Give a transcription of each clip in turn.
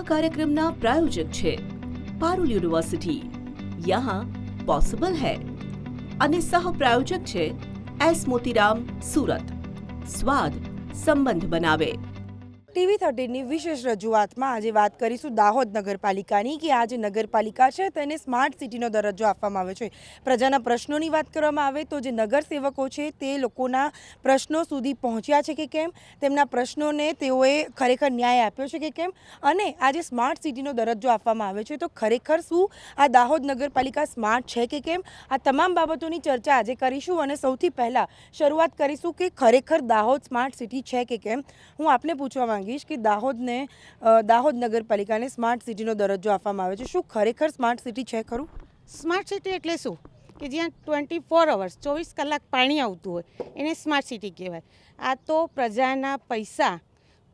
कार्यक्रमना प्रायोजक छे पारुल यूनिवर्सिटी, यहाँ पॉसिबल है અને સહ પ્રાયોજક છે એસ મોતીરામ, સુરત। સ્વાદ સંબંધ બનાવે। ટીવી 13ની વિશેષ રજૂઆતમાં આજે વાત કરીશું દાહોદ નગરપાલિકાની કે આ જે નગરપાલિકા છે તેને સ્માર્ટ સિટીનો દરજ્જો આપવામાં આવ્યો છે। પ્રજાના પ્રશ્નોની વાત કરવામાં આવે તો જે નગરસેવકો છે તે લોકોના પ્રશ્નો સુધી પહોંચ્યા છે કે કેમ, તેમના પ્રશ્નોને તેઓએ ખરેખર ન્યાય આપ્યો છે કે કેમ, અને આ જે સ્માર્ટ સિટીનો દરજ્જો આપવામાં આવ્યો છે તો ખરેખર શું આ દાહોદ નગરપાલિકા સ્માર્ટ છે કે કેમ, આ તમામ બાબતોની ચર્ચા આજે કરીશું। અને સૌથી પહેલાં શરૂઆત કરીશું કે ખરેખર દાહોદ સ્માર્ટ સિટી છે કે કેમ। હું આપને પૂછવા કે દાહોદ નગરપાલિકાને સ્માર્ટ સિટીનો દરજ્જો આપવામાં આવે છે, શું ખરેખર સ્માર્ટ સિટી છે ખરું? સ્માર્ટ સિટી એટલે શું કે જ્યાં 24 અવર્સ 24 કલાક પાણી આવતું હોય એને સ્માર્ટ સિટી કહેવાય। આ તો પ્રજાના પૈસા,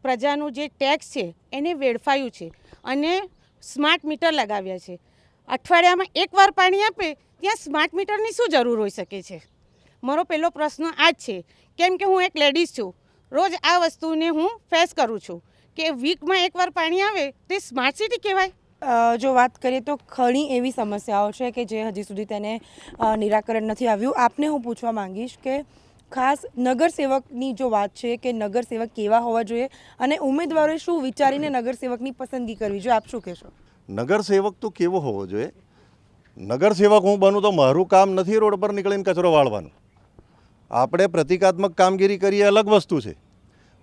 પ્રજાનું જે ટેક્સ છે એને વેડફાયું છે અને સ્માર્ટ મીટર લગાવ્યા છે। અઠવાડિયામાં એકવાર પાણી આપે ત્યાં સ્માર્ટ મીટરની શું જરૂર હોઈ શકે છે? મારો પહેલો પ્રશ્ન આ જ છે, કેમ કે હું એક લેડીઝ છું, રોજ આ વસ્તુને હું ફેસ કરું છું કે વીકમાં એકવાર પાણી આવે તે સ્માર્ટ સિટી કહેવાય। જો વાત કરીએ તો ઘણી એવી સમસ્યાઓ છે કે જે હજી સુધી તેને નિરાકરણ નથી આવ્યું। આપને હું પૂછવા માંગીશ કે ખાસ નગરસેવકની જો વાત છે કે નગરસેવક કેવા હોવા જોઈએ અને ઉમેદવારોએ શું વિચારીને નગરસેવકની પસંદગી કરવી જોઈએ, આપ શું કહેશો? નગરસેવક તો કેવો હોવો જોઈએ? નગરસેવક હું બનું તો મારું કામ નથી રોડ પર નીકળીને કચરો વાળવાનું। આપણે પ્રતિકાત્મક કામગીરી કરીએ અલગ વસ્તુ છે,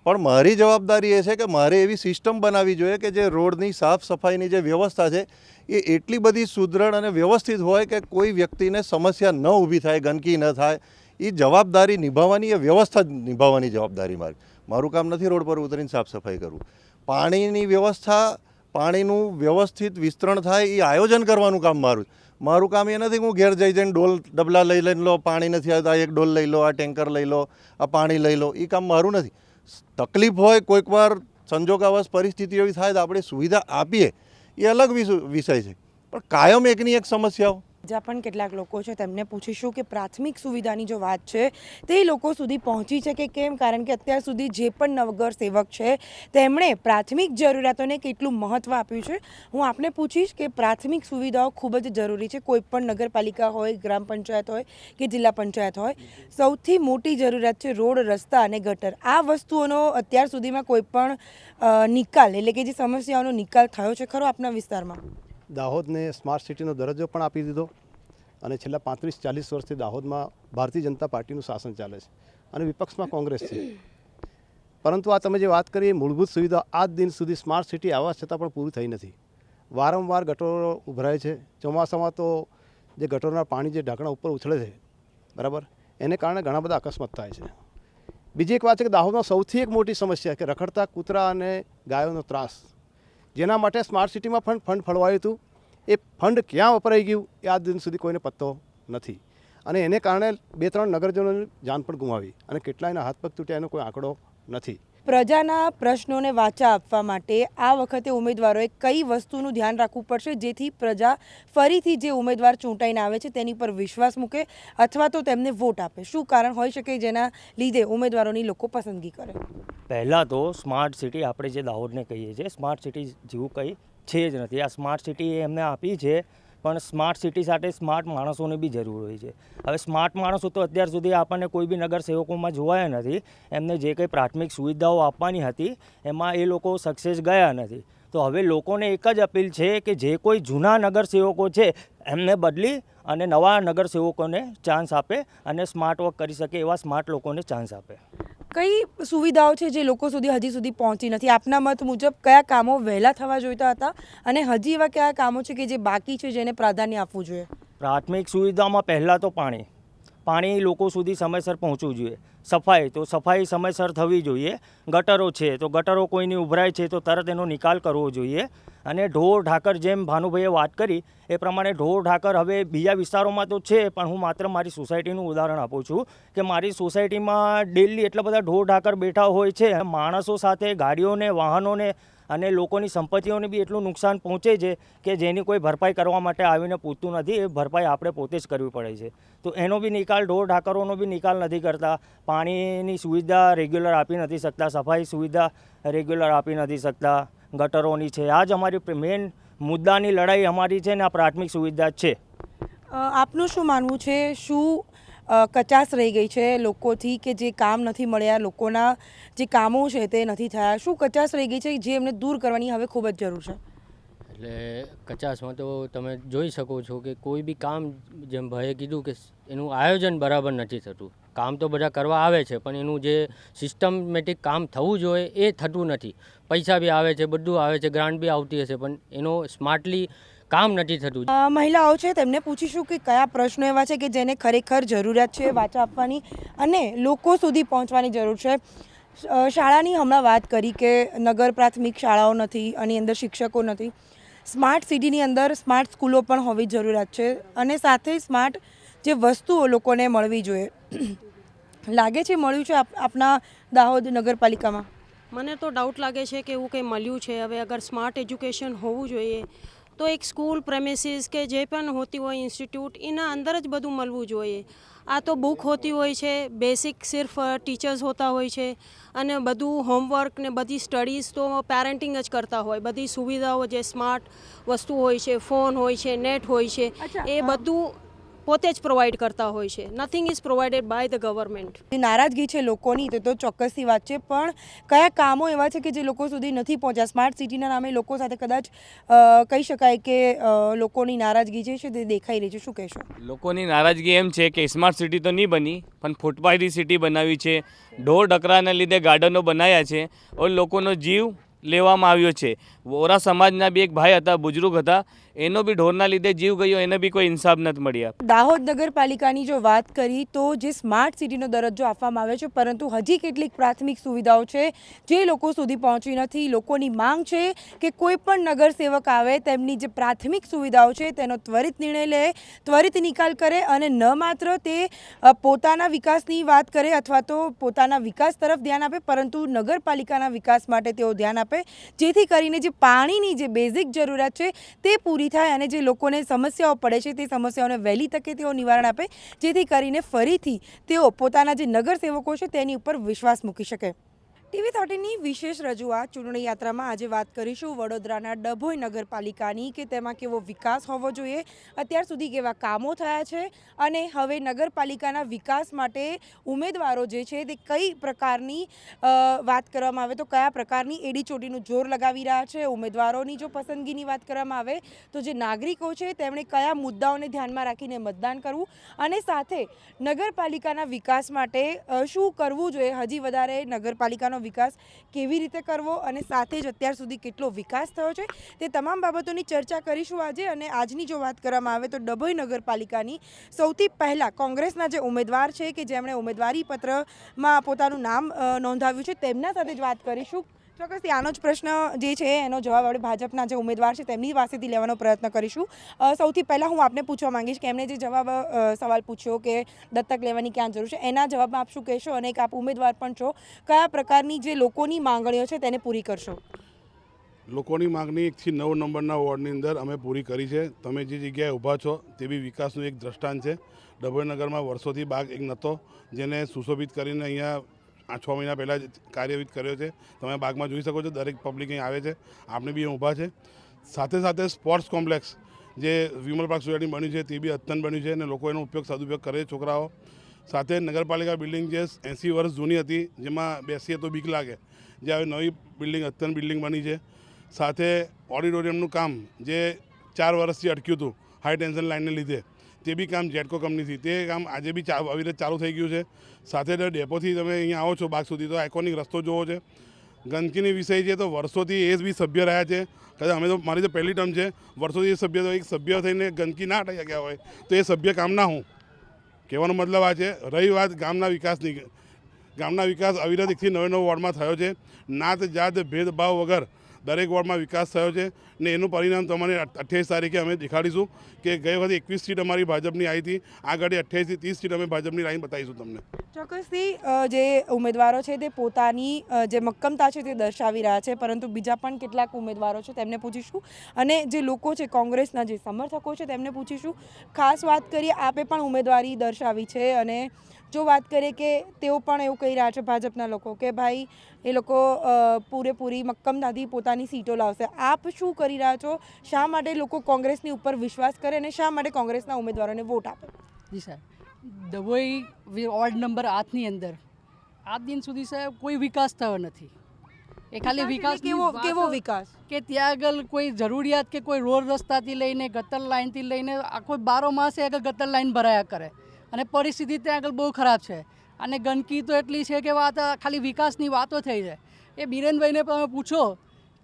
પણ મારી જવાબદારી એ છે કે મારે એવી સિસ્ટમ બનાવવી જોઈએ કે જે રોડની સાફ સફાઈની જે વ્યવસ્થા છે એ એટલી બધી સુદૃઢ અને વ્યવસ્થિત હોય કે કોઈ વ્યક્તિને સમસ્યા ન ઊભી થાય, ગંદકી ન થાય। એ જવાબદારી નિભાવવાની, એ વ્યવસ્થા નિભાવવાની જવાબદારી મારું કામ નથી રોડ પર ઉતરીને સાફ સફાઈ કરવું। પાણીની વ્યવસ્થા, પાણીનું વ્યવસ્થિત વિસ્તરણ થાય એ આયોજન કરવાનું કામ મારું કામ એ નથી કે હું ઘેર જઈને ડોલ ડબલા લઈ લો, પાણી નથી આવતા એક ડોલ લઈ લો, આ ટેન્કર લઈ લો, આ પાણી લઈ લો, એ કામ મારું નથી। તકલીફ હોય, કોઈક વાર સંજોગાવશ પરિસ્થિતિ એવી થાય તો આપણે સુવિધા આપીએ એ અલગ વિષય છે, પણ કાયમ એકની એક સમસ્યાઓ। જ્યાં પણ કેટલાક લોકો છે તેમને પૂછીશું કે પ્રાથમિક સુવિધાની જો વાત છે તે લોકો સુધી પહોંચી છે કે કેમ, કારણ કે અત્યાર સુધી જે પણ નગરસેવક છે તેમણે પ્રાથમિક જરૂરિયાતોને કેટલું મહત્ત્વ આપ્યું છે। હું આપને પૂછીશ કે પ્રાથમિક સુવિધાઓ ખૂબ જ જરૂરી છે, કોઈ પણ નગરપાલિકા હોય, ગ્રામ પંચાયત હોય કે જિલ્લા પંચાયત હોય। સૌથી મોટી જરૂરિયાત છે રોડ, રસ્તા અને ગટર। આ વસ્તુઓનો અત્યાર સુધીમાં કોઈ પણ નિકાલ એટલે કે જે સમસ્યાઓનો નિકાલ થયો છે ખરો આપના વિસ્તારમાં? દાહોદને સ્માર્ટ સિટીનો દરજ્જો પણ આપી દીધો અને છેલ્લા 35-40 વર્ષથી દાહોદમાં ભારતીય જનતા પાર્ટીનું શાસન ચાલે છે અને વિપક્ષમાં કોંગ્રેસ છે, પરંતુ આ તમે જે વાત કરી એ મૂળભૂત સુવિધા આજ દિન સુધી સ્માર્ટ સિટી આવવા છતાં પણ પૂરી થઈ નથી। વારંવાર ગટરો ઉભરાય છે, ચોમાસામાં તો જે ગટરોના પાણી જે ઢાંકણા ઉપર ઉછળે છે બરાબર, એને કારણે ઘણા બધા અકસ્માત થાય છે। બીજી એક વાત છે કે દાહોદમાં સૌથી એક મોટી સમસ્યા કે રખડતા કૂતરા અને ગાયોનો ત્રાસ, જેના માટે સ્માર્ટ સિટીમાં ફંડ ફળવાયું હતું, એ ફંડ ક્યાં વપરાઈ ગયું એ આજ દિન સુધી કોઈને પત્તો નથી અને એને કારણે 2-3 નગરજનોની જાન પણ ગુમાવી અને કેટલાયના હાથ પગ તૂટ્યા એનો કોઈ આંકડો નથી। પ્રજાના પ્રશ્નોને વાચા આપવા માટે આ વખતે ઉમેદવારોએ કઈ વસ્તુનું ધ્યાન રાખવું પડશે જેથી પ્રજા ફરીથી જે ઉમેદવાર ચૂંટાઈને આવે છે તેની પર વિશ્વાસ મૂકે અથવા તો તેમને વોટ આપે? શું કારણ હોઈ શકે જેના લીધે ઉમેદવારોની લોકો પસંદગી કરે? પહેલાં તો સ્માર્ટ સિટી આપણે જે દાહોદને કહીએ છીએ, સ્માર્ટ સિટી જેવું કંઈ છે જ નથી। આ સ્માર્ટ સિટી એમને આપી છે, પણ સ્માર્ટ સિટી સાથે સ્માર્ટ માણસોની બી જરૂર હોય છે। હવે સ્માર્ટ માણસો તો અત્યાર સુધી આપણને કોઈ બી નગરસેવકોમાં જોવાયા નથી। એમને જે કંઈ પ્રાથમિક સુવિધાઓ આપવાની હતી એમાં એ લોકો સક્સેસ ગયા નથી। તો હવે લોકોને એક જ અપીલ છે કે જે કોઈ જૂના નગરસેવકો છે એમને બદલી અને નવા નગરસેવકોને ચાન્સ આપે અને સ્માર્ટ વર્ક કરી શકે એવા સ્માર્ટ લોકોને ચાન્સ આપે। કઈ સુવિધાઓ છે જે લોકો સુધી હજી સુધી પહોંચી નથી? આપના મત મુજબ કયા કામો વહેલા થવા જોઈતા હતા અને હજી એવા કયા કામો છે કે જે બાકી છે જેને પ્રાધાન્ય આપવું જોઈએ? પ્રાથમિક સુવિધામાં પહેલાં તો પાણી લોકો સુધી સમયસર પહોંચવું જોઈએ। સફાઈ તો સફાઈ સમયસર થવી જોઈએ। ગટરો છે તો ગટરો કોઈની ઉભરાય છે તો તરત એનો નિકાલ કરવો જોઈએ। અને ઢોર ઢાકર જેમ ભાનુભાઈએ વાત કરી એ પ્રમાણે ઢોર ઢાકર હવે બીજા વિસ્તારોમાં તો છે, પણ હું માત્ર મારી સોસાયટીનું ઉદાહરણ આપું છું કે મારી સોસાયટીમાં ડેલી એટલા બધા ઢોર ઢાકર બેઠા હોય છે, માણસો સાથે ગાડીઓને, વાહનોને અને લોકોની સંપત્તિઓને બી એટલું નુકસાન પહોંચે છે કે જેની કોઈ ભરપાઈ કરવા માટે આવીને પૂછતું નથી। એ ભરપાઈ આપણે પોતે જ કરવી પડે છે। તો એનો બી નિકાલ, ઢોર ઢાકરોનો બી નિકાલ નથી કરતા। પાણીની સુવિધા રેગ્યુલર આપી નથી શકતા, સફાઈ સુવિધા રેગ્યુલર આપી નથી શકતા। ગટરોની છે. આ જ અમારી મેઇન મુદ્દાની લડાઈ અમારી છે ને આ પ્રાથમિક સુવિધા જ છે. આપનું શું માનવું છે? શું કચાશ રહી ગઈ છે લોકોથી કે જે કામ નથી મળ્યા, લોકોના જે કામો છે તે નથી થયા? શું કચાશ રહી ગઈ છે જે એમને દૂર કરવાની હવે ખૂબ જ જરૂર છે? એટલે કચાશમાં તો તમે જોઈ શકો છો કે કોઈ બી કામ, જેમ ભાઈએ કીધું કે એનું આયોજન બરાબર નથી થતું. કામ તો બધા કરવા આવે છે પણ એનું જે સિસ્ટમેટિક કામ થવું જોઈએ એ થતું નથી. પૈસા બી આવે છે, બધું આવે છે, ગ્રાન્ટ બી આવતી હશે પણ એનો સ્માર્ટલી કામ નથી થતું. મહિલાઓ છે તેમને પૂછીશું કે કયા પ્રશ્નો એવા છે કે જેને ખરેખર જરૂરિયાત છે વાચા આપવાની અને લોકો સુધી પહોંચવાની જરૂર છે. શાળાની હમણાં વાત કરી કે નગર પ્રાથમિક શાળાઓ નથી, આની અંદર શિક્ષકો નથી. સ્માર્ટ સિટીની અંદર સ્માર્ટ સ્કૂલો પણ હોવી જરૂરિયાત છે અને સાથે સ્માર્ટ જે વસ્તુઓ લોકોને મળવી જોઈએ. લાગે છે મળ્યું છે આપના દાહોદ નગરપાલિકામાં? મને તો ડાઉટ લાગે છે કે એવું કંઈ મળ્યું છે. હવે અગર સ્માર્ટ એજ્યુકેશન હોવું જોઈએ તો એક સ્કૂલ પ્રેમિસીસ કે જે પણ હોતી હોય ઇન્સ્ટિટ્યૂટ, એના અંદર જ બધું મળવું જોઈએ. આ તો બુક હોતી હોય છે, બેસિક સિર્ફ ટીચર્સ હોતા હોય છે અને બધું હોમવર્ક ને બધી સ્ટડીઝ તો પેરેન્ટિંગ જ કરતા હોય. બધી સુવિધાઓ જે સ્માર્ટ વસ્તુ હોય છે, ફોન હોય છે, નેટ હોય છે, એ બધું પોતે જ પ્રોવાઈડ કરતા હોય છે. Nothing is provided by the government. નારાજગી છે લોકોની તે તો ચોક્કસથી વાત છે, પણ કયા કામો એવા છે કે જે લોકો સુધી નથી પહોંચ્યા? સ્માર્ટ સિટીના નામે લોકો સાથે કદાચ કહી શકાય કે લોકોની નારાજગી જે છે તે દેખાઈ રહી છે. શું કહેશો? લોકોની નારાજગી એમ છે કે સ્માર્ટ સિટી તો નહીં બની પણ ફૂટપાથની સિટી બનાવી છે, ઢોર ઢકરાના લીધે ગાર્ડનો બનાવ્યા છે और લોકોનો જીવ લેવામાં આવ્યો છે. વોરા સમાજના બી એક ભાઈ હતા, બુજુર્ગ હતા, એનો બી ઢોરના લીધે જીવ ગયો, એને બી કોઈ ઇન્સાફ નથી મળ્યા. દાહોદ નગરપાલિકાની જો વાત કરી તો જે સ્માર્ટ સિટીનો દરજ્જો આપવામાં આવે છે પરંતુ હજી કેટલીક પ્રાથમિક સુવિધાઓ છે જે લોકો સુધી પહોંચી નથી. લોકોની માંગ છે કે કોઈ પણ નગરસેવક આવે તેમની જે પ્રાથમિક સુવિધાઓ છે તેનો ત્વરિત નિર્ણય લે, ત્વરિત નિકાલ કરે અને ન માત્ર તે પોતાના વિકાસની વાત કરે અથવા તો પોતાના વિકાસ તરફ ધ્યાન આપે પરંતુ નગરપાલિકાના વિકાસ માટે તેઓ ધ્યાન આપે, જેથી કરીને જે પાણીની જે બેઝિક જરૂરિયાત છે તે પૂરી થાય અને જે લોકોને સમસ્યાઓ પડે છે તે સમસ્યાઓને વહેલી તકે તેઓ નિવારણ આપે, જેથી કરીને ફરીથી તેઓ પોતાના જે નગરસેવકો છે તેની ઉપર વિશ્વાસ મૂકી શકે. TV13ની વિશેષ રજૂઆત ચૂંટણી યાત્રામાં આજે વાત કરીશું વડોદરાના ડભોઈ નગરપાલિકાની કે તેમાં કેવો વિકાસ હોવો જોઈએ, અત્યાર સુધી કેવા કામો થયા છે અને હવે નગરપાલિકાના વિકાસ માટે ઉમેદવારો જે છે તે કઈ પ્રકારની વાત કરવામાં આવે તો કયા પ્રકારની એડીચોટીનું જોર લગાવી રહ્યા છે. ઉમેદવારોની જો પસંદગીની વાત કરવામાં આવે તો જે નાગરિકો છે તેમણે કયા મુદ્દાઓને ધ્યાનમાં રાખીને મતદાન કરવું અને સાથે નગરપાલિકાના વિકાસ માટે શું કરવું જોઈએ, હજી વધારે નગરપાલિકાનો વિકાસ કેવી રીતે કરવો અને સાથે જ અત્યાર સુધી કેટલો વિકાસ થયો છે તે તમામ બાબતોની ચર્ચા કરીશું આજે. અને આજની જો વાત કરવામાં આવે તો ડભોઈ નગરપાલિકાની સૌથી પહેલાં કોંગ્રેસના જે ઉમેદવાર છે કે જેમણે ઉમેદવારી પત્રમાં પોતાનું નામ નોંધાવ્યું છે તેમના સાથે જ વાત કરીશું. ચોક્કસથી આનો જ પ્રશ્ન જે છે એનો જવાબ આપણે ભાજપના જે ઉમેદવાર છે તેમની પાસેથી લેવાનો પ્રયત્ન કરીશું. સૌથી પહેલાં હું આપને પૂછવા માંગીશ કે એમણે જે સવાલ પૂછ્યો કે દત્તક લેવાની ક્યાં જરૂર છે, એના જવાબમાં આપ શું કહેશો અને એક આપ ઉમેદવાર પણ છો, કયા પ્રકારની જે લોકોની માંગણીઓ છે તેને પૂરી કરશો? લોકોની માંગણી 1 થી 9 નંબરના વોર્ડની અંદર અમે પૂરી કરી છે. તમે જે જગ્યાએ ઊભા છો તે બી વિકાસનું એક દ્રષ્ટાંત છે. ડભોઈ નગરમાં વર્ષોથી બાગ એક નહોતો જેને સુશોભિત કરીને અહીંયા 6 મહિના પહેલાં જ કાર્યવિત કર્યો છે. તમે બાગમાં જોઈ શકો છો, દરેક પબ્લિક અહીં આવે છે, આપણે બી અહીં ઊભા છે. સાથે સાથે સ્પોર્ટ્સ કોમ્પ્લેક્સ જે વિમલ પાર્ક સોસાયટી બન્યું છે તે બી અત્યંત બન્યું છે અને લોકો એનો સદુપયોગ કરે છે છોકરાઓ. સાથે નગરપાલિકા બિલ્ડિંગ જે 80 વર્ષ જૂની હતી જેમાં બેસીએ તો બીક લાગે, જે હવે નવી બિલ્ડિંગ અત્યંત બિલ્ડિંગ બની છે. સાથે ઓડિટોરિયમનું કામ જે 4 વર્ષથી અટક્યું હતું હાઈ ટેન્શન લાઇનને લીધે તે બી કામ જેટકો કંપનીથી, તે કામ આજે બી અવિરત ચાલુ થઈ ગયું છે. સાથે ડેપોથી તમે અહીંયા આવો છો બાગ સુધી તો આઇકોનિક રસ્તો જોવો છે. ગંદકીની વિષય છે તો વર્ષોથી એ બી સભ્ય રહ્યા છે. કદાચ અમે તો મારી તો પહેલી ટર્મ છે, વર્ષોથી એ સભ્ય તો એક સભ્ય થઈને ગંદકી ના હટાઈ શક્યા હોય તો એ સભ્ય કામના હું કહેવાનો મતલબ આ છે. રહી વાત ગામના વિકાસની, ગામના વિકાસ અવિરત 1 થી 9 વોર્ડમાં થયો છે. નાત જાત ભેદભાવ વગર દરેક વોર્ડમાં વિકાસ થયો છે ને એનું પરિણામ તમારે 28 તારીખે અમે દેખાડીશું કે ગઈ વખતે 21 સીટ અમારી ભાજપની આવી હતી, આ ઘડી 28 થી 30 સીટ અમે ભાજપની લાઈન બતાવીશું તમને. ચોક્કસથી જે ઉમેદવારો છે તે પોતાની જે મક્કમતા છે તે દર્શાવી રહ્યા છે, પરંતુ બીજા પણ કેટલાક ઉમેદવારો છે તેમને પૂછીશું અને જે લોકો છે કોંગ્રેસના જે સમર્થકો છે તેમને પૂછીશું. ખાસ વાત કરીએ, આપે પણ ઉમેદવારી દર્શાવી છે અને જો વાત કરીએ કે તેઓ પણ એવું કહી રહ્યા છે ભાજપના લોકો કે ભાઈ એ લોકો પૂરેપૂરી મક્કમતાથી પોતાની સીટો લાવશે. આપ શું કરી રહ્યા છો? શા માટે લોકો કોંગ્રેસની ઉપર વિશ્વાસ કરે અને શા માટે કોંગ્રેસના ઉમેદવારોને વોટ આપે? જી સાહેબ, ડભોઈ વોર્ડ નંબર 8ની અંદર આજ દિન સુધી સાહેબ કોઈ વિકાસ થયો નથી. એ ખાલી વિકાસ કેવો વિકાસ કે ત્યાં આગળ કોઈ જરૂરિયાત કે કોઈ રોડ રસ્તાથી લઈને ગટર લાઇનથી લઈને આખો 12 માસે આગળ ગટર લાઇન ભરાયા કરે અને પરિસ્થિતિ ત્યાં આગળ બહુ ખરાબ છે અને ગંદકી તો એટલી છે કે વાત ખાલી વિકાસની વાતો થઈ છે. એ બિરેનભાઈને તમે પૂછો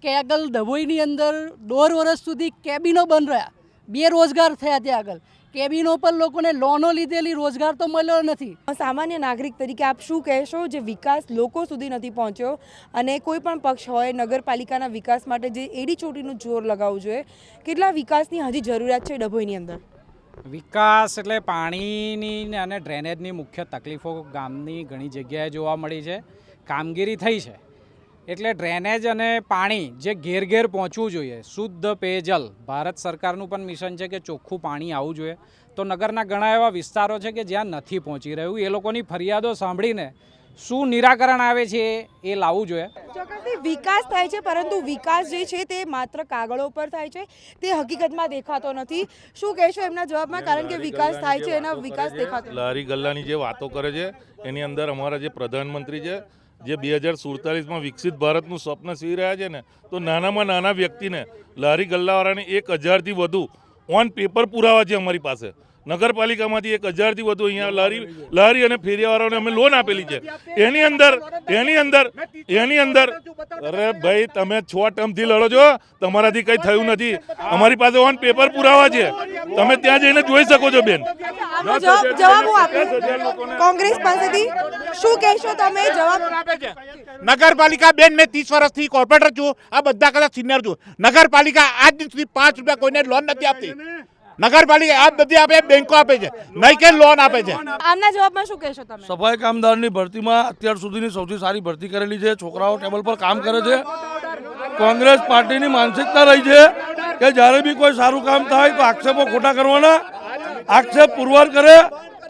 કે આગળ ડભોઈની અંદર 1.5 વર્ષ સુધી કેબિનો બંધ રહ્યા, બેરોજગાર થયા. ત્યાં આગળ કેબિનો પર લોકોને લોનો લીધેલી, રોજગાર તો મળ્યો નથી. સામાન્ય નાગરિક તરીકે આપ શું કહેશો જે વિકાસ લોકો સુધી નથી પહોંચ્યો અને કોઈ પણ પક્ષ હોય નગરપાલિકાના વિકાસ માટે જે એડી ચોટીનું જોર લગાવવું જોઈએ, કેટલા વિકાસની હજી જરૂરિયાત છે ડભોઈની અંદર? વિકાસ એટલે પાણીની અને ડ્રેનેજની મુખ્ય તકલીફો ગામની ઘણી જગ્યાએ જોવા મળી છે. કામગીરી થઈ છે એટલે ડ્રેનેજ અને પાણી જે ઘેર ઘેર પહોંચવું જોઈએ, શુદ્ધ પેયજલ, ભારત સરકારનું પણ મિશન છે કે ચોખ્ખું પાણી આવવું જોઈએ. તો નગરના ઘણા એવા વિસ્તારો છે કે જ્યાં નથી પહોંચી રહ્યું. એ લોકોની ફરિયાદો સાંભળીને શું નિરાકરણ આવે છે એ લાવવું જોઈએ. ચોક્કસથી વિકાસ થાય છે, પરંતુ વિકાસ જે છે તે માત્ર કાગળો પર થાય છે, તે હકીકતમાં દેખાતો નથી. શું કહેશો એમના જવાબમાં? કારણ કે વિકાસ થાય છે એના વિકાસ દેખાતો. લારી ગલ્લાની જે વાતો કરે છે એની અંદર અમારા જે પ્રધાનમંત્રી છે જે 2047માં વિકસિત ભારતનું સ્વપ્ન સીવી રહ્યા છે ને, તો નાનામાં નાના વ્યક્તિને લારી ગલ્લાવાળાને 1000થી વધુ ઓન પેપર પુરાવા છે અમારી પાસે. નગરપાલિકામાંથી 1000થી વધુ અહીંયા લારી અને ફેરિયાવાળાને અમે લોન આપેલી છે. એની અંદર અરે ભાઈ તમે 6 ટર્મથી લડો છો, તમારાથી કંઈ થયું નથી. અમારી પાસે ઓન પેપર પુરાવા છે, તમે ત્યાં જઈને જોઈ શકો છો બેન. કોંગ્રેસ પાસેથી શું કહેશો તમે? જવાબ નગરપાલિકા બેન, મેં 30 વર્ષથી કોર્પોરેટર છું, આ બધા કદાચ સિનિયર છું. નગરપાલિકા આજ દિન સુધી 5 રૂપિયા કોઈને લોન નથી આપતી. નગરપાલિકા આજ નથી આપે, બેંકો આપે છે, નહીં કે લોન આપે છે. આમના જવાબમાં શું કહેશો તમે? સફાઈ કામદારની ભરતીમાં અત્યાર સુધીની સૌથી સારી ભરતી કરેલી છે. છોકરાઓ ટેબલ પર કામ કરે છે. કોંગ્રેસ પાર્ટીની માનસિકતા રહી છે કે જ્યારે બી કોઈ સારું કામ થાય તો આક્ષેપો ખોટા કરવાના, આક્ષેપ પુરવાર કરે.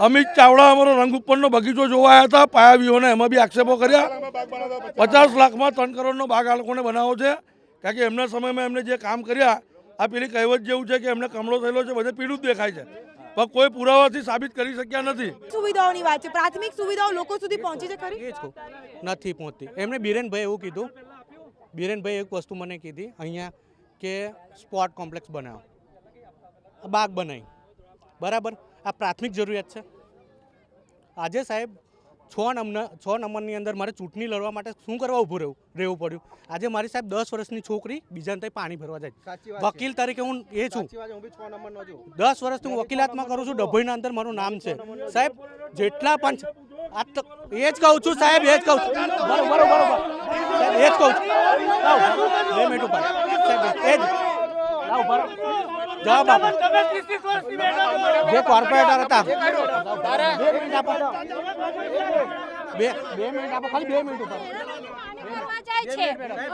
અમિત ચાવડા અમારો રંગ ઉપરનો બગીચો જોવા આવ્યા હતા, પાયાવીઓને એમાં બી આક્ષેપો કર્યા. 50 લાખમાં 3 કરોડનો બાગ આ લોકોને બનાવો છે, કારણ કે એમના સમયમાં એમને જે કામ કર્યા, આ પેલી કહેવત જેવું છે કે એમને કમળો થયેલો છે, બધે પીળું જ દેખાય છે, પણ કોઈ પુરાવાથી સાબિત કરી શક્યા નથી. સુવિધાઓની વાત છે, પ્રાથમિક સુવિધાઓ લોકો સુધી પહોંચી છે ખરી? નથી પહોંચતી. એમણે બિરેનભાઈ એવું કીધું, બિરેનભાઈ એક વસ્તુ મને કીધી અહીંયા કે સ્પોર્ટ કોમ્પ્લેક્સ બનાવો, બાગ બનાવી, બરાબર, આ પ્રાથમિક જરૂરિયાત છે. આજે સાહેબ 6 નંબરની અંદર મારે ચૂંટણી લડવા માટે શું કરવા ઊભું રહેવું પડ્યું. આજે મારી સાહેબ 10 વર્ષની છોકરી બીજાને ત્યાં પાણી ભરવા જાય. વકીલ તરીકે હું એ છું, 10 વર્ષથી હું વકીલાતમાં કરું છું. ડભોઈના અંદર મારું નામ છે સાહેબ. જેટલા પણ એ જ કહું છું સાહેબ, એ જ કહું છું, બરોબર, એ જ કહું છું. 2 મિનિટ ઉપર સાહેબ, એ જ જવાબ આપો. જે કોર્પોરેટર હતા, 2 મિનિટ આપો, 2 મિનિટ આપો, ખાલી 2 મિનિટ ઉપર.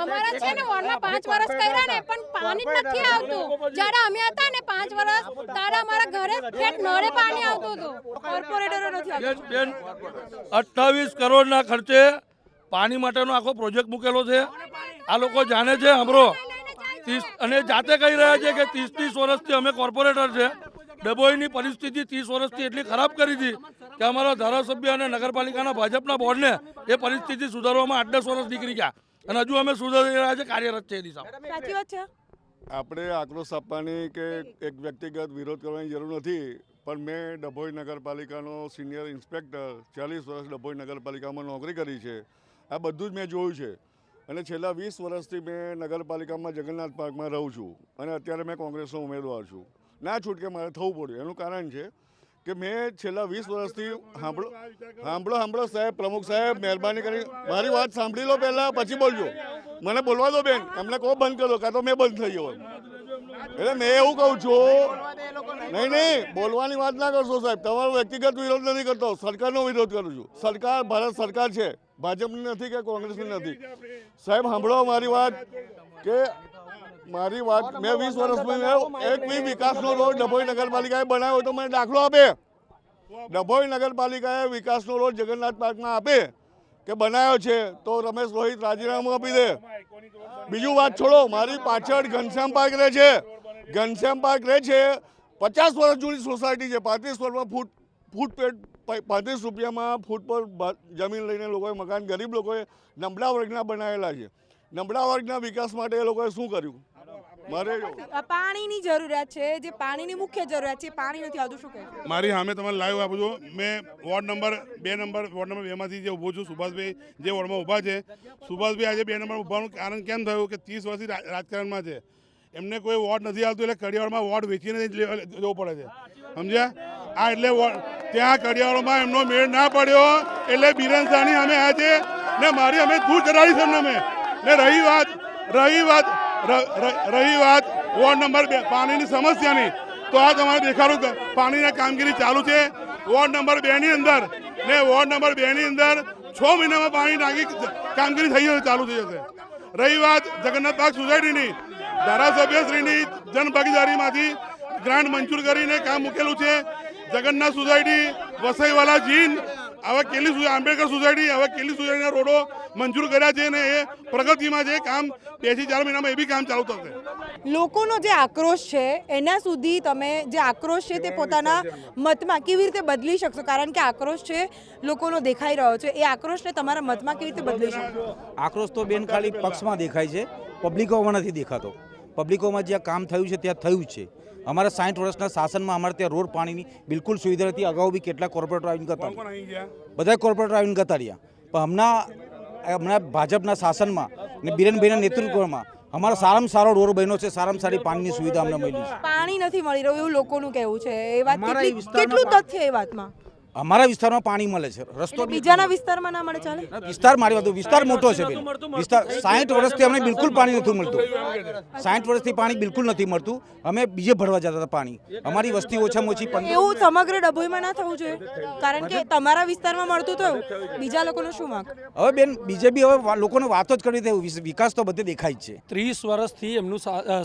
અમારા છે ને વોર્ડમાં 5 વર્ષ કર્યા ને, પણ પાણી જ નથી આવતું. જ્યારે અમે હતા ને 5 વર્ષ, ત્યારે અમારા ઘરે ઠેઠ નળે પાણી આવતું હતું. કોર્પોરેટરો નથી આવતા. બેન 28 કરોડના ખર્ચે પાણી માટેનો આખો પ્રોજેક્ટ મૂકેલો છે. આ લોકો જાણે છે, સાંભળો, અને જાતે કહી રહ્યા છે કે 30 વર્ષથી અમે કોર્પોરેટર છે. ડભોઈની પરિસ્થિતિ 30 વર્ષથી એટલી ખરાબ કરી હતી કે અમારા ધારાસભ્ય અને નગરપાલિકાના ભાજપના બોર્ડને એ પરિસ્થિતિ સુધારવામાં 8-10 વર્ષ નીકળી ગયા અને હજુ અમે સુધારી રહ્યા છે, કાર્યરત છે એ દિશામાં. સાચી વાત છે. આપણે આક્રોશ આપવાની કે એક વ્યક્તિગત વિરોધ કરવાની જરૂર નથી, પણ મેં ડભોઈ નગરપાલિકાનો સિનિયર ઇન્સ્પેક્ટર 40 વર્ષ ડભોઈ નગરપાલિકામાં નોકરી કરી છે. આ બધું જ મેં જોયું છે અને છેલ્લા 20 વર્ષથી મેં નગરપાલિકામાં જગન્નાથ પાર્કમાં રહું છું અને અત્યારે મેં કોંગ્રેસનો ઉમેદવાર છું. ના છૂટકે મારે થવું પડ્યું. એનું કારણ છે કે મેં છેલ્લા 20 વર્ષથી સાંભળો સાહેબ, પ્રમુખ સાહેબ, મહેરબાની કરી મારી વાત સાંભળી લો પહેલાં, પછી બોલજો. મને બોલવા દો બેન, એમને કહો બંધ કરો, કાં તો મેં બંધ થઈ ગયો. એટલે મેં એવું કહું છું, નહીં બોલવાની વાત ના કરશો સાહેબ. તમારો વ્યક્તિગત વિરોધ નથી કરતો, સરકારનો વિરોધ કરું છું. સરકાર ભારત સરકાર છે, ભાજપની નથી કે કોંગ્રેસની નથી. સાહેબ સાંભળો મારી વાત, કે મારી વાત મેં 20 વર્ષમાં એક બી વિકાસનો રોડ ડભોઈ નગરપાલિકાએ બનાવ્યો તો મને દાખલો આપે. ડભોઈ નગરપાલિકાએ વિકાસનો રોડ જગન્નાથ પાર્કમાં આપે કે બનાવ્યો છે તો રમેશ રોહિત રાજીનામું આપી દે. બીજું વાત છોડો, મારી પાછળ ઘનશ્યામ પાર્ક રહે છે. ઘનશ્યામ પાર્ક રહે છે 50 વર્ષ જૂની સોસાયટી છે. 35 વર્ષમાં ફૂટ 35 રૂપિયામાં ફૂટ પર જમીન લઈને લોકોએ મકાન, ગરીબ લોકોએ નબળા વર્ગના બનાવેલા છે. નબળા વર્ગના વિકાસ માટે એ લોકોએ શું કર્યું? મારે પાણીની જરૂરિયાત છે, જે પાણીની મુખ્ય જરૂરિયાત છે, પાણી નથી આવતું, શું કહેશો? મારી સામે તમારે લાઈવ આપું છું. મેં વોર્ડ નંબર 2 માંથી જે ઊભો છું, સુભાષભાઈ જે વોર્ડમાં ઊભા છે. સુભાષભાઈ આજે 2 નંબર ઊભાનું કારણ કેમ થયું કે 30 વર્ષથી રાજકારણમાં છે, એમને કોઈ વોર્ડ નથી આવતું, એટલે કડિયાવાડમાં વોર્ડ વેચીને જવું પડે છે. સમજ્યા? આ એટલે ત્યાં કડિયાવાડમાં એમનો મેળ ના પડ્યો એટલે બિરેન સાની અમે આવ્યા છે ને મારી અમે દૂર ચડાવી છે એમને. ને રહી વાત વોર્ડ નંબર 2 પાણીની સમસ્યાની, તો આ તમારે દેખાડું પાણીની કામગીરી ચાલુ છે વોર્ડ નંબર 2 ની અંદર. ને વોર્ડ નંબર 2 ની અંદર 6 મહિનામાં પાણી ટાંકી કામગીરી થઈ જશે, ચાલુ થઈ જશે. રહી વાત જગન્નાથ પાર્ક સોસાયટીની, ધારાસભ્યશ્રીની જનભાગીદારીમાંથી ગ્રાન્ટ મંજૂર કરીને કામ મૂકેલું છે. જગન્નાથ સોસાયટી, વસઈવાલા જીન, હવે કેલી આંબેડકર સોસાયટી, હવે કેલી સોસાયટીના રોડો મંજૂર કર્યા છે ને એ પ્રગતિમાં છે. કામ 2 થી 4 મહિનામાં એ બી કામ ચાલુ થશે. લોકોનો જે આક્રોશ છે એના સુધી તમે જે આક્રોશ છે તે પોતાના મતમાં કેવી રીતે બદલી શકશો? કારણ કે આક્રોશ છે લોકોનો દેખાઈ રહ્યો છે, એ આક્રોશને તમારા મતમાં કેવી રીતે બદલી શકશો? આક્રોશ તો બેન ખાલી પક્ષમાં દેખાય છે, પબ્લિકોમાં નથી દેખાતો. પબ્લિકોમાં જ્યાં કામ થયું છે ત્યાં થયું છે. અમારા 60 વર્ષના શાસનમાં અમારે ત્યાં રોડ પાણીની બિલકુલ સુવિધા નથી. અગાઉ બી કેટલા કોર્પોરેટર આવીને ગતા, બધા કોર્પોરેટર આવીને ગતા રહ્યા. પણ હમણાં ભાજપના શાસનમાં ને બિરેનભાઈના નેતૃત્વમાં અમારો સારામાં સારો રોડ બન્યો છે, સારામાં સારી પાણીની સુવિધા અમને મળી છે. પાણી નથી મળી રહ્યું એવું લોકોનું કહેવું છે. એ વાત કેટલું તથ્ય એ વાતમાં? અમારા વિસ્તારમાં પાણી મળે છે, રસ્તો બીજાના વિસ્તારમાં ના મળે ચાલે? વિસ્તાર મારી વાત, વિસ્તાર મોટો છે બેન. વિસ્તાર 60 વર્ષથી અમને બિલકુલ પાણી નથી મળતું. 60 વર્ષથી પાણી બિલકુલ નથી મળતું. અમે બીજે ભરવા જતા હતા પાણી. અમારી વસ્તી ઓછામાં ઓછી એવું સમગ્ર ડભોઈમાં ના થવું જોઈએ, કારણ કે તમારા વિસ્તારમાં મળતું થયું, બીજા લોકોનું શું વાંક? હવે બેન બીજેપી હવે લોકોને વાતો જ કરી દે, વિકાસ તો બધે દેખાય જ છે. 30 વર્ષથી એમનું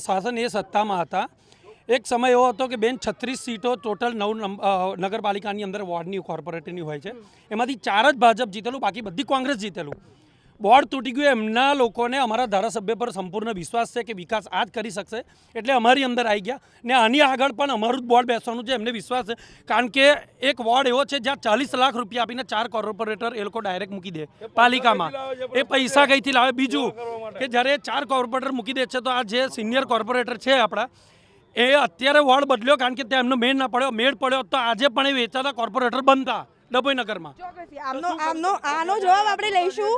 શાસન એ સત્તામાં હતા. એક સમય એવો હતો કે બેન 36 સીટો ટોટલ 9 નગરપાલિકાની અંદર વોર્ડની કોર્પોરેટરની હોય છે, એમાંથી 4 જ ભાજપ જીતેલું, બાકી બધી કોંગ્રેસ જીતેલું. બોર્ડ તૂટી ગયું. એમના લોકોને અમારા ધારાસભ્ય પર સંપૂર્ણ વિશ્વાસ છે કે વિકાસ આ જ કરી શકશે, એટલે અમારી અંદર આવી ગયા. ને આની આગળ પણ અમારું જ બોર્ડ બેસવાનું છે, એમને વિશ્વાસ છે. કારણ કે એક વોર્ડ એવો છે જ્યાં 40 લાખ રૂપિયા આપીને 4 કોર્પોરેટર એ લોકો ડાયરેક્ટ મૂકી દે પાલિકામાં. એ પૈસા કઈથી લાવે? બીજું કે જ્યારે 4 કોર્પોરેટર મૂકી દે છે, તો આ જે સિનિયર કોર્પોરેટર છે આપણા, એ અત્યારે વોર્ડ બદલ્યો કારણ કે ત્યાં એમનો મેળ ના પડ્યો. મેળ પડ્યો તો આજે પણ એ વેચાતા કોર્પોરેટર બનતા ડભોઈ નગરમાં. આનો જવાબ આપણે લઈશું.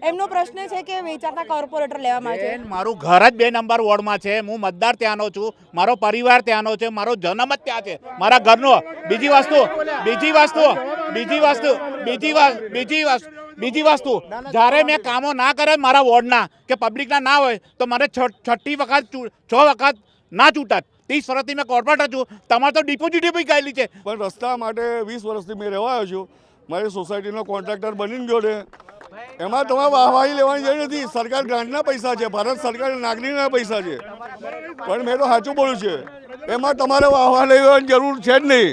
એમનો પ્રશ્ન છે કે વેચાતા કોર્પોરેટર લેવામાં આવે છે. મારું ઘર જ 2 નંબર વોર્ડમાં છે, હું મતદાર ત્યાંનો છું, મારો પરિવાર ત્યાંનો છે, મારો જન્મ જ ત્યાં છે, મારા ઘરનો. બીજી વસ્તુ જ્યારે મેં કામો ના કરે મારા વોર્ડના કે પબ્લિકના ના હોય તો મને 6 વખત ના ચૂંટત. 30 વર્ષથી મેં કોર્પોરેટર છું, તમારે તો ડિપોઝિટ બી ગયેલી છે. પણ રસ્તા માટે 20 વર્ષથી મેં રહેવાયો છું. મારી સોસાયટીનો કોન્ટ્રાક્ટર બનીને ગયો છે. એમાં તમારે વાહવાહી લેવાની જરૂર નથી. સરકાર ગ્રાન્ટના પૈસા છે, ભારત સરકાર નાગરિકના પૈસા છે. પણ મેં તો સાચું બોલ્યું છે, એમાં તમારે વાહવા લેવાની જરૂર છે જ નહીં.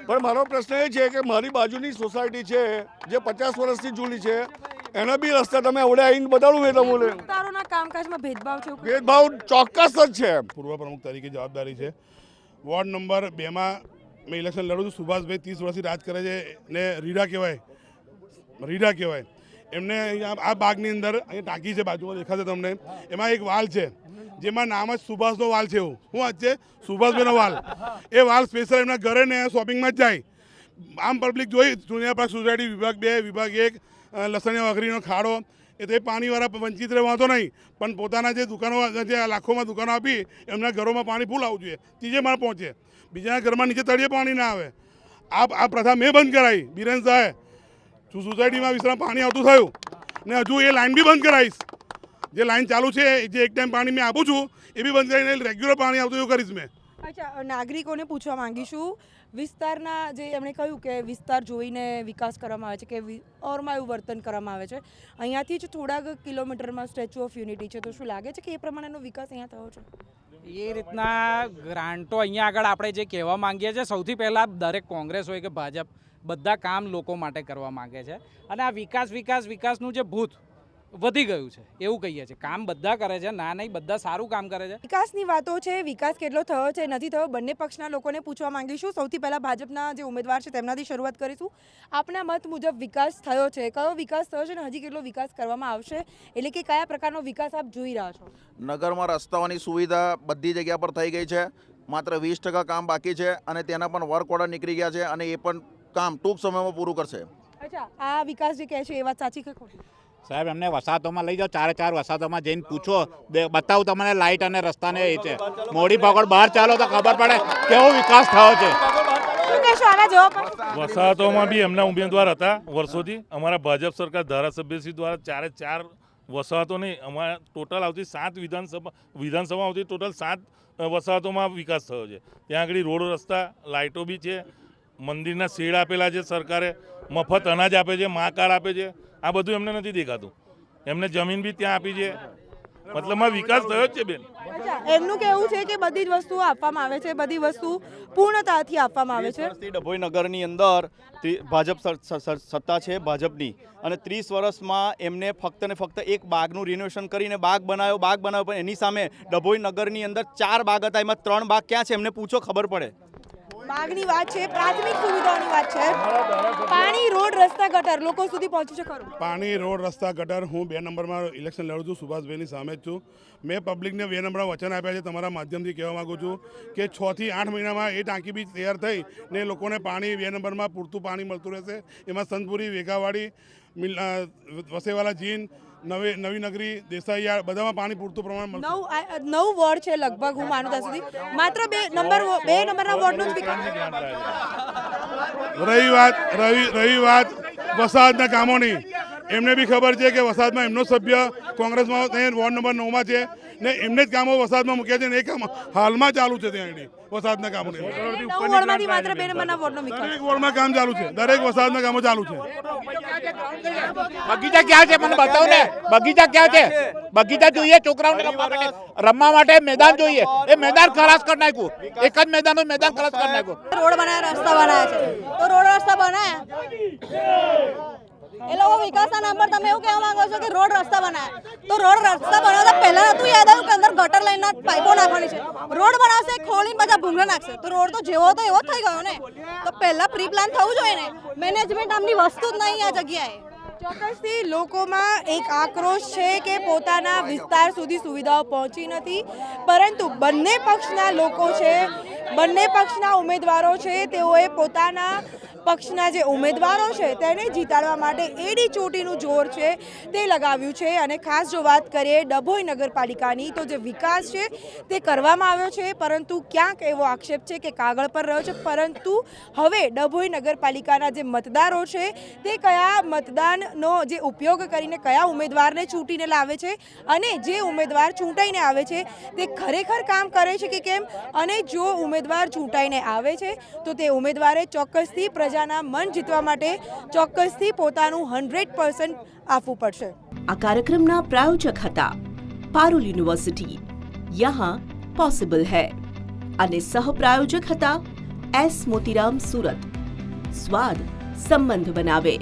પણ મારો પ્રશ્ન એ છે કે મારી બાજુની સોસાયટી છે જે 50 વર્ષથી જૂની છે, એના બી રસ્તા તમે આવડે આવીને બતાડું મેં તમને. તારોના કામકાજમાં ભેદભાવ છે? ભેદભાવ ચોક્કસ જ છે. પૂર્વ પ્રમુખ તરીકે જવાબદારી છે. વોર્ડ નંબર 2માં મેં ઇલેક્શન લડું છું. સુભાષભાઈ 30 વર્ષથી રાજ કરે છે ને રીડા કહેવાય. એમને અહીંયા આ બાગની અંદર અહીંયા ટાંકી છે, બાજુમાં દેખાશે તમને, એમાં એક વાલ છે જેમાં નામ જ સુભાષનો વાલ છે. એવું શું વાત છે? સુભાષભાઈનો વાલ. એ વાલ સ્પેશિયલ એમના ઘરે ને શોપિંગમાં જ જાય. આમ પબ્લિક જોઈ જુનિયર પાર્ક સોસાયટી વિભાગ 2, વિભાગ 1, લસણિયા વઘરીનો ખાડો, એ તો એ પાણીવાળા વંચિત રહે વાંધો નહીં, પણ પોતાના જે દુકાનો, જે લાખોમાં દુકાનો આપી એમના ઘરોમાં પાણી ફૂલ આવવું જોઈએ, ત્રીજે માળ પહોંચે. બીજાના ઘરમાં નીચે તળિયે પાણી ના આવે. આ પ્રથા મેં બંધ કરાવી. બિરેન સાહેબ સોસાયટીમાં વિસ્તારમાં પાણી આવતું થયું ને હજુ એ લાઈન બી બંધ કરાવીશ. જે લાઈન ચાલુ છે, જે એક ટાઈમ પાણી મેં આપું છું એ બી બંધ કરીને રેગ્યુલર પાણી આવતું એવું કરીશ મેં. અચ્છા, નાગરિકોને પૂછવા માંગીશું, વિસ્તારના જે એમણે કહ્યું કે વિસ્તાર જોઈને વિકાસ કરવામાં આવે છે કે ઓરમાયું વર્તન કરવામાં આવે છે, અહીંયાથી જ થોડાક કિલોમીટરમાં સ્ટેચ્યુ ઓફ યુનિટી છે, તો શું લાગે છે કે એ પ્રમાણેનો વિકાસ અહીંયા થયો છે? એ રીતના ગ્રાન્ટો અહીંયા આગળ આપણે જે કહેવા માંગીએ છીએ, સૌથી પહેલાં દરેક કોંગ્રેસ હોય કે ભાજપ બધા કામ લોકો માટે કરવા માંગે છે, અને આ વિકાસનું જે ભૂત વધી ગયું છે એવું કહીએ છીએ. કામ બધા કરે છે, ના નહીં, બધા સારું કામ કરે છે. વિકાસની વાતો છે, વિકાસ કેટલો થયો છે નથી થયો, બંને પક્ષના લોકોને પૂછવા માંગીશું. સૌથી પહેલાં ભાજપના જે ઉમેદવાર છે તેમનાથી શરૂઆત કરીશું. આપના મત મુજબ વિકાસ થયો છે, કયો વિકાસ થયો છે અને હજી કેટલો વિકાસ કરવામાં આવશે, એટલે કે કયા પ્રકારનો વિકાસ આપ જોઈ રહ્યા છો? નગરમાં રસ્તાઓની સુવિધા બધી જગ્યા પર થઈ ગઈ છે, માત્ર 20% કામ બાકી છે અને તેના પણ વર્ક ઓર્ડર નીકળી ગયા છે અને એ પણ કામ ટૂંક સમયમાં પૂરું કરશે. અચ્છા, આ વિકાસ જે કહે છે એ વાત સાચી કે ખોટી? સાહેબ, એમને વસાહતોમાં લઈ જાઓ, 4 વસાહતોમાં જઈને પૂછો, બતાવું તમને લાઇટ અને રસ્તાને એ છે. મોડી પકડ બહાર ચાલો તો ખબર પડે કેવો વિકાસ થયો છે. શું કહેશો આના જવાબ? વસાહતોમાં બી એમના ઉમેદવાર હતા વર્ષોથી. અમારા ભાજપ સરકાર ધારાસભ્યશ્રી દ્વારા 4 વસાહતો નહીં, અમારા ટોટલ આવતી 7 વિધાનસભા આવતી ટોટલ 7 વસાહતોમાં વિકાસ થયો છે. ત્યાં આગળ રોડ રસ્તા, લાઇટો બી છે, મંદિરના શેડ આપેલા છે સરકારે, મફત અનાજ આપે છે, મા કાર્ડ આપે છે. આ બધું એમને નથી દેખાતું. એમને જમીન બી ત્યાં આપી છે, મતલબમાં વિકાસ થયો જ છે બેન. એમનું કહેવું છે કે બધી જ વસ્તુઓ આપવામાં આવે છે, બધી વસ્તુ પૂર્ણતાથી આપવામાં આવે છે. ડભોઈ નગરની અંદર ભાજપ સત્તા છે ભાજપની, અને 30 વર્ષમાં એમને ફક્ત ને ફક્ત એક બાગનું રિનોવેશન કરીને બાગ બનાવ્યો પણ એની સામે ડભોઈ નગરની અંદર 4 બાગ હતા, એમાં 3 બાગ ક્યાં છે એમને પૂછો, ખબર પડે. બાગની વાત છે, પ્રાથમિક સુવિધાઓની વાત છે, પાણી, રોડ, રસ્તા, ગટર લોકો સુધી પહોંચ્યું છે ખરું? પાણી, રોડ, રસ્તા, ગટર, હું 2 નંબરમાં ઇલેક્શન લડું છું, સુભાષભાઈની સામે જ છું. મેં પબ્લિકને 2 નંબરમાં વચન આપ્યા છે. તમારા માધ્યમથી કહેવા માગું છું કે 6 થી 8 મહિનામાં એ ટાંકી બી તૈયાર થઈ ને લોકોને પાણી 2 નંબરમાં પૂરતું પાણી મળતું રહેશે. એમાં સંતપુરી, વેગાવાડી, વસેવાલા જીન, નવી નગરી, દેસાઈયાળ બધામાં પાણી પૂરતું પ્રમાણ મળશે. 9 વોર્ડ છે લગભગ, હું માનું ત્યાં સુધી માત્ર 2 નંબરના વોર્ડનું જ વિકાસ. રહી વાત વસાહતના કામોની, એમને બી ખબર છે કે વસાહતમાં એમનો સભ્ય કોંગ્રેસમાં વોર્ડ નંબર 9માં છે ને એમને જ કામો વસાહતમાં મૂક્યા છે ને એ કામ હાલમાં ચાલુ છે. ત્યાં વસાહતના કામો માત્ર 2 નંબરના વોર્ડનો વિકાસ, દરેક વોર્ડમાં કામ ચાલુ છે, દરેક વસાહતના કામો ચાલુ છે. બગીચા ક્યાં છે મને બતાવો ને. બગીચા ક્યાં છે? બગીચા જોઈએ છોકરાઓને રમવા માટે મેદાન જોઈએ. એ મેદાન ખલાસ કરી નાખ્યું, એક જ મેદાન ખલાસ કરી નાખ્યું. રોડ બનાવ્યા, રસ્તા બનાવ્યા છે, તો રોડ રસ્તા બનાવ્યા એ લોકો વિકાસના નામ પર તમે એવું કહેવા માંગો છો કે રોડ રસ્તા બનાવ્યા, તો રોડ રસ્તા બનાવતા પહેલા નતું યાદ આવ્યું કે અંદર ગટર લાઈનના પાઇપો નાખવાની છે? રોડ બનાવશે, ખોલીને બધા ભૂંગળા નાખશે, તો રોડ તો જેવો તો એવો જ થઈ ગયો ને. તો પહેલા પ્રી પ્લાન થવું જોઈએ ને. મેનેજમેન્ટ નામની વસ્તુ જ નહીં આ જગ્યાએ. ચોક્કસથી લોકોમાં એક આક્રોશ છે કે પોતાના વિસ્તાર સુધી સુવિધાઓ પહોંચી નથી, પરંતુ બંને પક્ષના લોકો છે, બંને પક્ષના ઉમેદવારો છે, તેઓએ પોતાના પક્ષના જે ઉમેદવારો છે તેને જીતાડવા માટે એડી ચોટીનું જોર છે તે લગાવ્યું છે. અને ખાસ જો વાત કરીએ ડભોઈ નગરપાલિકાની, તો જે વિકાસ છે તે કરવામાં આવ્યો છે, પરંતુ ક્યાંક એવો આક્ષેપ છે કે કાગળ પર રહ્યો છે. પરંતુ હવે ડભોઈ નગરપાલિકાના જે મતદારો છે તે કયા મતદાનનો જે ઉપયોગ કરીને કયા ઉમેદવારને ચૂંટીને લાવે છે અને જે ઉમેદવાર ચૂંટાઈને આવે છે તે ખરેખર કામ કરે છે કે કેમ, અને જો ઉમેદવાર ચૂંટાઈને આવે છે તો તે ઉમેદવારે ચોક્કસથી પ્રજાના મન જીતવા માટે ચોક્કસથી પોતાનું 100% આપવું પડશે. આ કાર્યક્રમના પ્રાયોજક હતા પારુલ યુનિવર્સિટી, યહાં પોસિબલ હૈ, અને સહપ્રાયોજક હતા એસ મોતીરામ સુરત, સ્વાદ સંબંધ બનાવે.